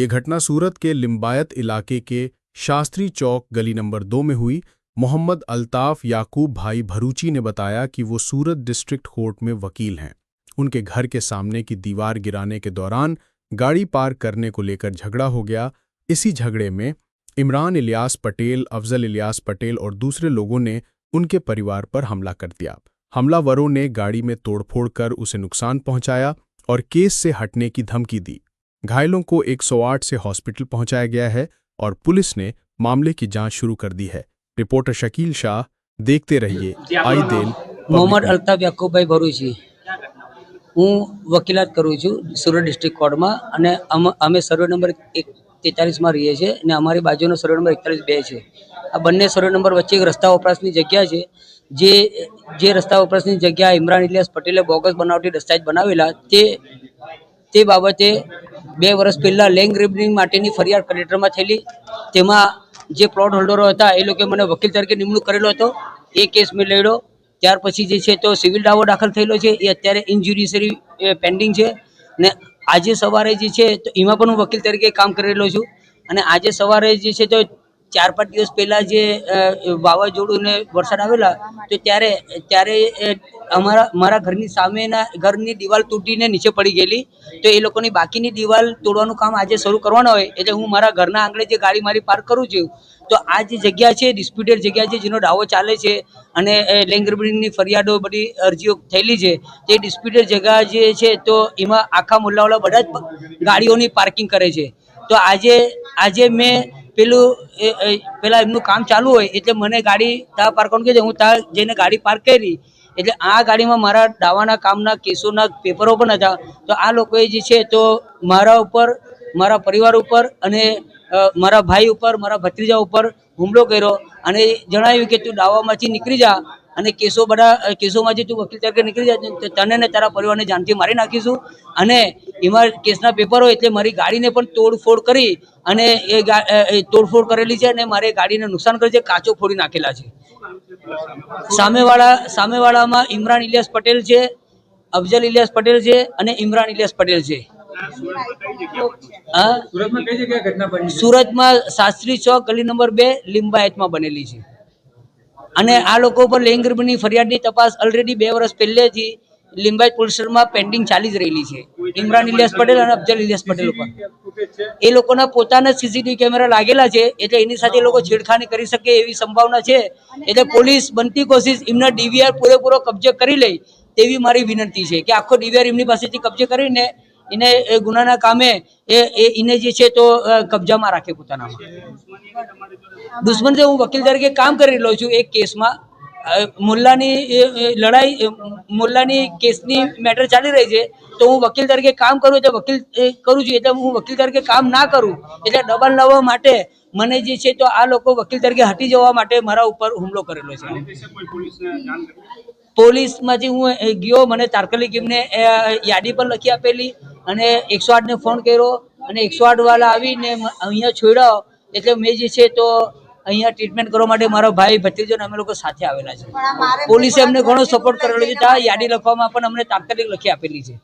ये घटना सूरत के लिम्बायत इलाके के शास्त्री चौक गली नंबर 2 में हुई। मोहम्मद अल्ताफ याकूब भाई भरूची ने बताया कि वो सूरत डिस्ट्रिक्ट कोर्ट में वकील हैं। उनके घर के सामने की दीवार गिराने के दौरान गाड़ी पार्क करने को लेकर झगड़ा हो गया। इसी झगड़े में इमरान इलियास पटेल, अफजल इलियास पटेल और दूसरे लोगों ने उनके परिवार पर हमला कर दिया। हमलावरों ने गाड़ी में तोड़फोड़ कर उसे नुकसान पहुंचाया और केस से हटने की धमकी दी। घायलों को 108 से हॉस्पिटल पहुंचाया गया है और पुलिस ने मामले की जांच शुरू कर दी है। रिपोर्टर शकील शाह, देखते रहिए आई देल। मोहम्मद अल्ताफ याकूबभाई भरूची, હું વકીલાત કરું છું સુરત ડિસ્ટ્રિક્ટ કોર્ટમાં અને અમે સર્વે નંબર 43માં રહીએ છીએ અને અમારી બાજુનો સર્વે નંબર 41-2 છે। આ બંને સર્વે નંબર વચ્ચે એક રસ્તા વપરાશની જગ્યા છે। જે રસ્તા વપરાશની જગ્યા ઇમરાન ઇલિયાસ પટેલે બોગસ બનાવટી દસ્તાવેજ બનાવેલા તે બાબતે 2 વર્ષ પહેલાં લેન્ડ ગ્રેબિંગ માટેની ફરિયાદ કલેક્ટરમાં થયેલી। તેમાં જે પ્લોટ હોલ્ડરો હતા એ લોકોએ મને વકીલ તરીકે નિમણૂક કરેલો હતો। એ કેસ મેં લડ્યો। ત્યાર પછી જે છે તો સિવિલ દાવો દાખલ થયેલો છે, એ અત્યારે ઇનજ્યુડિશરી પેન્ડિંગ છે ને આજે સવારે જે છે તો એમાં પણ હું વકીલ તરીકે કામ કરી રહેલો છું। અને આજે સવારે જે છે તો 4-5 દિવસ પહેલાં જે વાવાઝોડું ને વરસાદ આવેલા તો ત્યારે મારા ઘરની સામેના ઘરની દિવાલ તૂટીને નીચે પડી ગયેલી। તો એ લોકોની બાકીની દિવાલ તોડવાનું કામ આજે શરૂ કરવાનું હોય એટલે હું મારા ઘરના આંગણે જે ગાડી મારી પાર્ક કરું છું તો આ જે જગ્યા છે ડિસ્પ્યુટેડ જગ્યા છે, જેનો દાવો ચાલે છે અને લેન્ડ ગ્રેબિંગની ફરિયાદો બધી અરજીઓ થયેલી છે, તે ડિસ્પ્યુટેડ જગ્યા જે છે તો એમાં આખા મુલ્લાવાળા બધા જ ગાડીઓની પાર્કિંગ કરે છે। તો આજે મેં પેલા એમનું કામ ચાલુ હોય એટલે મને ગાડી ત્યાં પાર્ક કરવાનું કહે છે, હું ત્યાં જઈને ગાડી પાર્ક કરી એટલે આ ગાડીમાં મારા દાવાના કામના કેસોના પેપરો પણ હતા। તો આ લોકોએ જે છે તો મારા ઉપર, મારા પરિવાર ઉપર અને મારા ભાઈ ઉપર, મારા ભત્રીજા ઉપર હુમલો કર્યો અને જણાવ્યું કે તું દાવામાંથી નીકળી જા અને કેસોમાંથી તું વકીલ તરીકે નીકળી જા, તને ને તારા પરિવારને જાનથી મારી નાખીશું। અને એમાં કેસના પેપરો એટલે મારી ગાડીને પણ તોડફોડ કરી અને એ તોડફોડ કરેલી છે અને મારી ગાડીને નુકસાન કરે છે, કાચો ફોડી નાખેલા છે। સામેવાળામાં ઇમરાન ઇલિયાસ પટેલ છે, અફજલ ઇલિયાસ પટેલ છે અને ઇમરાન ઇલિયાસ પટેલ છે। સુરતમાં શાસ્ત્રી ચોક ગલી નંબર 2 લિંબાયતમાં બનેલી છે અને આ લોકો પર લેન્ડ ગ્રેબિંગની ફરિયાદની તપાસ ઓલરેડી 2 વર્ષ પહેલેથી લિંબાયત પોલીસ સ્ટેશનમાં પેન્ડિંગ ચાલી જ રહેલી છે ઇમરાન ઇલિયાસ પટેલ અને અફજલ ઇલિયાસ પટેલ ઉપર। એ લોકોના પોતાના સીસીટીવી કેમેરા લાગેલા છે એટલે એની સાથે એ લોકો છેડખાની કરી શકે એવી સંભાવના છે। એટલે પોલીસ બનતી કોશિશ એમના ડીવીઆર પૂરેપૂરો કબજે કરી લે તેવી મારી વિનંતી છે કે આખો ડીવીઆર એમની પાસેથી કબજે કરીને એને એ ગુનાના કામે એને જે છે તો કબજામાં રાખે પોતાનામાં। દુશ્મન છે, હું વકીલ તરીકે કામ કરી રહ્યો છું એક કેસમાં, મુલ્લાની લડાઈ, મુલ્લાની કેસની મેટર ચાલી રહી છે તો હું વકીલ તરીકે કામ કરું એટલે વકીલ કરું છું એટલે હું વકીલ તરીકે કામ ના કરું એટલે દબાણ લાવવા માટે મને જે છે તો આ લોકો વકીલ તરીકે હટી જવા માટે મારા ઉપર હુમલો કરેલો છે। પોલીસમાંથી હું ગયો, મને તાત્કાલિક એમને યાદી પણ લખી આપેલી અને 108ને ફોન કર્યો અને 108 વાળા આવીને અહીંયા છોડ્યો એટલે મેં જે છે તો અહીંયા ટ્રીટમેન્ટ કરવા માટે મારો ભાઈ ભત્રીજો અમે લોકો સાથે આવેલા છે। પોલીસે અમને ઘણો સપોર્ટ કરેલો છે, ત્યાં યાદી લખવામાં પણ અમને તાત્કાલિક લખી આપેલી છે।